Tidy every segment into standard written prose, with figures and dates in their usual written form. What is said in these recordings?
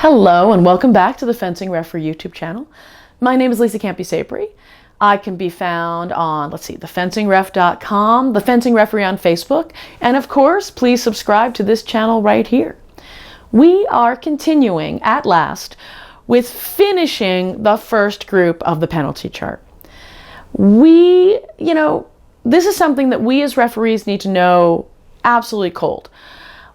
Hello and welcome back to the Fencing Referee YouTube channel. My name is Lisa Campi-Sapri. I can be found on, thefencingref.com, The Fencing Referee on Facebook, and of course, please subscribe to this channel right here. We are continuing at last with finishing the first group of the penalty chart. This is something that we as referees need to know absolutely cold.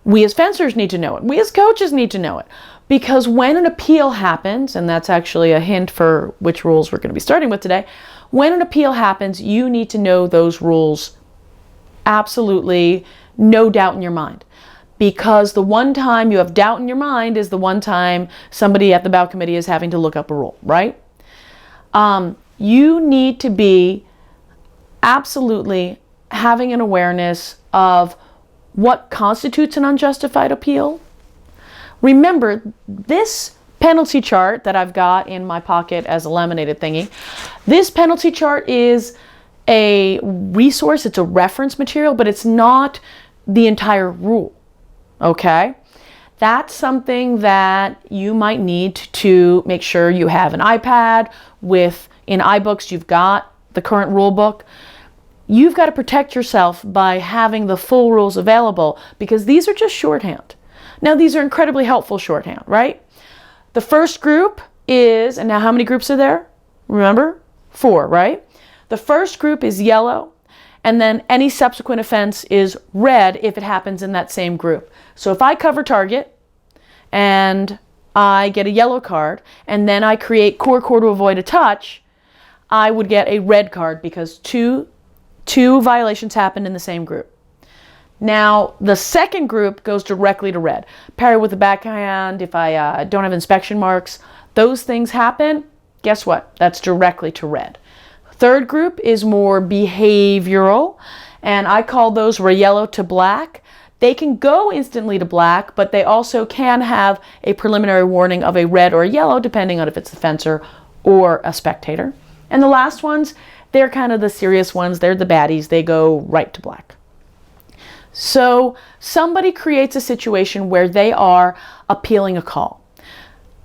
We as fencers need to know it. We as coaches need to know it. Because when an appeal happens, and that's actually a hint for which rules we're going to be starting with today, when an appeal happens, you need to know those rules absolutely, no doubt in your mind. Because the one time you have doubt in your mind is the one time somebody at the bout committee is having to look up a rule, right? You need to be absolutely having an awareness of what constitutes an unjustified appeal. Remember, this penalty chart that I've got in my pocket as a laminated thingy, this penalty chart is a resource, it's a reference material, but it's not the entire rule, okay? That's something that you might need to make sure you have an iPad with, in iBooks, you've got the current rule book. You've got to protect yourself by having the full rules available because these are just shorthand. Now, these are incredibly helpful shorthand, right? The first group is, and now how many groups are there? Remember? 4, right? The first group is yellow, and then any subsequent offense is red if it happens in that same group. So if I cover target, and I get a yellow card, and then I create core to avoid a touch, I would get a red card because two violations happened in the same group. Now, the second group goes directly to red. Parry with the backhand, if I don't have inspection marks, those things happen, guess what? That's directly to red. Third group is more behavioral, and I call those yellow to black. They can go instantly to black, but they also can have a preliminary warning of a red or a yellow, depending on if it's the fencer or a spectator. And the last ones, they're kind of the serious ones. They're the baddies. They go right to black. So somebody creates a situation where they are appealing a call.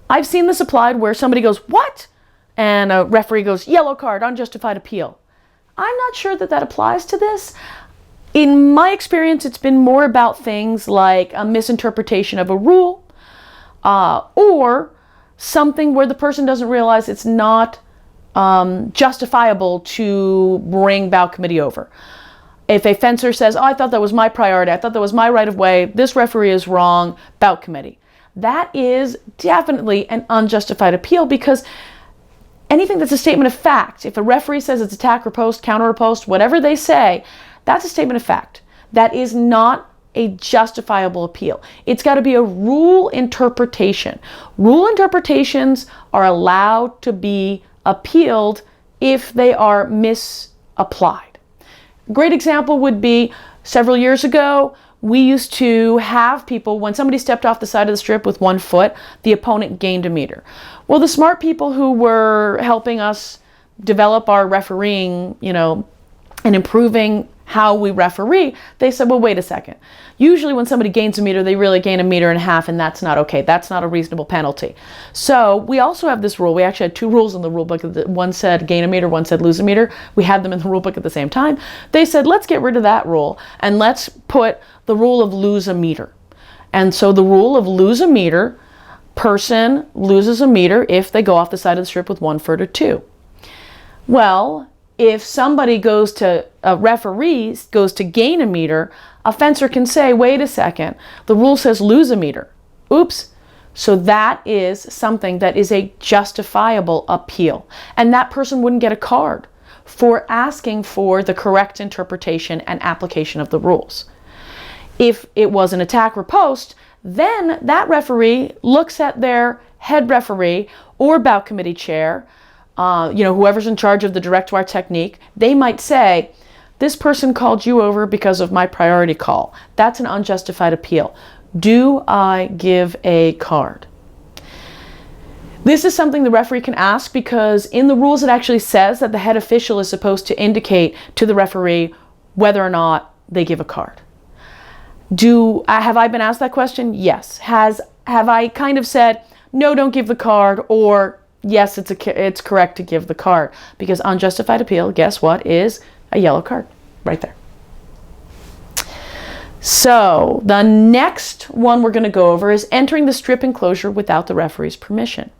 I've seen this applied where somebody goes, "What?" And a referee goes, "Yellow card, unjustified appeal." I'm not sure that that applies to this. In my experience, it's been more about things like a misinterpretation of a rule or something where the person doesn't realize it's not justifiable to bring bout committee over. If a fencer says, "Oh, I thought that was my priority, I thought that was my right of way, this referee is wrong, bout committee." That is definitely an unjustified appeal because anything that's a statement of fact, if a referee says it's attack riposte, counter riposte, whatever they say, that's a statement of fact. That is not a justifiable appeal. It's got to be a rule interpretation. Rule interpretations are allowed to be appealed if they are misapplied. Great example would be several years ago, we used to have people, when somebody stepped off the side of the strip with 1 foot, the opponent gained a meter. Well, the smart people who were helping us develop our refereeing, and improving how we referee, they said, well, wait a second. Usually when somebody gains a meter, they really gain 1.5 meters, and that's not okay. That's not a reasonable penalty. So we also have this rule. We actually had 2 rules in the rule book. One said gain a meter, one said lose a meter. We had them in the rule book at the same time. They said, let's get rid of that rule, and let's put the rule of lose a meter. And so the rule of lose a meter, person loses a meter if they go off the side of the strip with 1 foot or 2. Well, if somebody a referee goes to gain a meter, a fencer can say, wait a second, the rule says lose a meter. Oops. So that is something that is a justifiable appeal. And that person wouldn't get a card for asking for the correct interpretation and application of the rules. If it was an attack riposte, then that referee looks at their head referee or bout committee chair, whoever's in charge of the directoire technique, they might say, this person called you over because of my priority call. That's an unjustified appeal. Do I give a card? This is something the referee can ask because in the rules it actually says that the head official is supposed to indicate to the referee whether or not they give a card. Have I been asked that question? Yes. have I kind of said, no, don't give the card, or yes, it's correct to give the card? Because unjustified appeal, guess what, is a yellow card right there. So the next one we're going to go over is entering the strip enclosure without the referee's permission.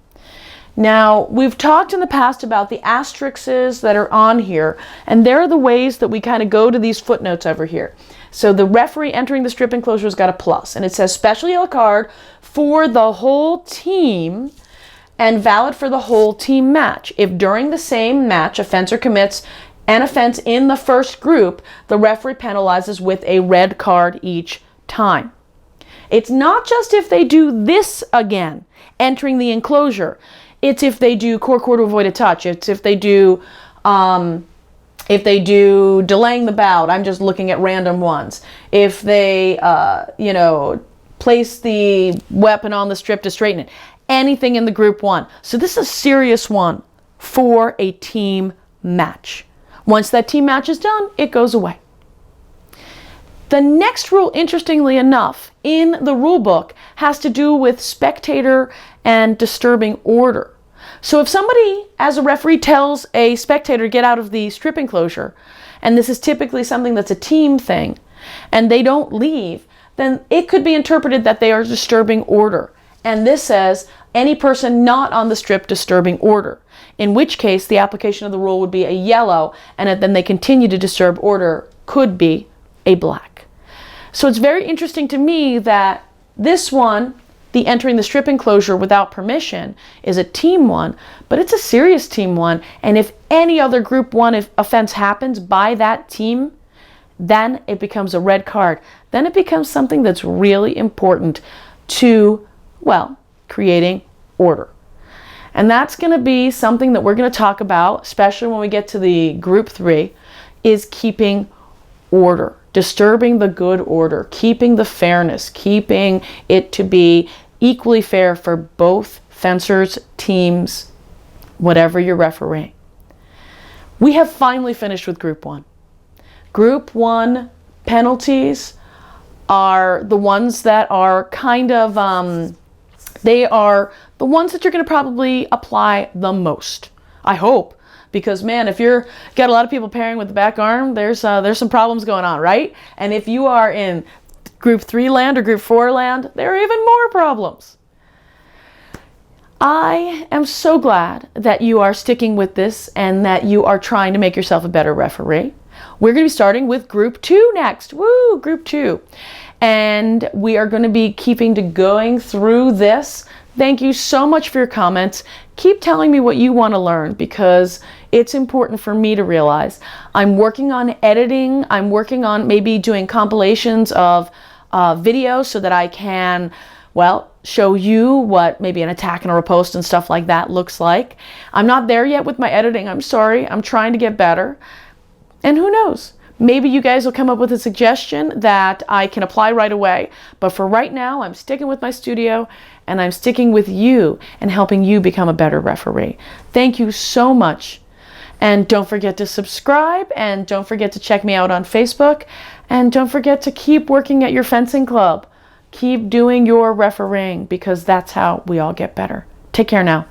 Now, we've talked in the past about the asterisks that are on here, and they're the ways that we kind of go to these footnotes over here. So the referee entering the strip enclosure has got a plus, and it says special yellow card for the whole team and valid for the whole team match. If during the same match a fencer commits an offense in the first group, the referee penalizes with a red card each time. It's not just if they do this again, entering the enclosure. It's if they do core to avoid a touch. It's if they do delaying the bout. I'm just looking at random ones. If they, place the weapon on the strip to straighten it. Anything in the group one. So this is a serious one for a team match. Once that team match is done, it goes away. The next rule, interestingly enough, in the rule book has to do with spectator and disturbing order. So if somebody, as a referee, tells a spectator to get out of the strip enclosure, and this is typically something that's a team thing, and they don't leave, then it could be interpreted that they are disturbing order. And this says any person not on the strip disturbing order, in which case the application of the rule would be a yellow, and then they continue to disturb order could be a black. So it's very interesting to me that this one, the entering the strip enclosure without permission, is a team one, but it's a serious team one. And if any other group one offense happens by that team, then it becomes a red card. Then it becomes something that's really important to, well, creating order. And that's going to be something that we're going to talk about, especially when we get to the group 3, is keeping order, disturbing the good order, keeping the fairness, keeping it to be equally fair for both fencers, teams, whatever you're refereeing. We have finally finished with group 1. Group 1 penalties are the ones that are kind of, they are the ones that you're going to probably apply the most, I hope. Because man, if you're got a lot of people pairing with the back arm, there's some problems going on, right? And if you are in group 3 land or group 4 land, there are even more problems. I am so glad that you are sticking with this and that you are trying to make yourself a better referee. We're going to be starting with group 2 next. Woo, group 2. And we are going to be going through this. Thank you so much for your comments. Keep telling me what you want to learn, because it's important for me to realize. I'm working on editing. I'm working on maybe doing compilations of videos so that I can, well, show you what maybe an attack and a riposte and stuff like that looks like. I'm not there yet with my editing. I'm sorry. I'm trying to get better. And who knows? Maybe you guys will come up with a suggestion that I can apply right away. But for right now, I'm sticking with my studio, and I'm sticking with you and helping you become a better referee. Thank you so much. And don't forget to subscribe, and don't forget to check me out on Facebook, and don't forget to keep working at your fencing club. Keep doing your refereeing, because that's how we all get better. Take care now.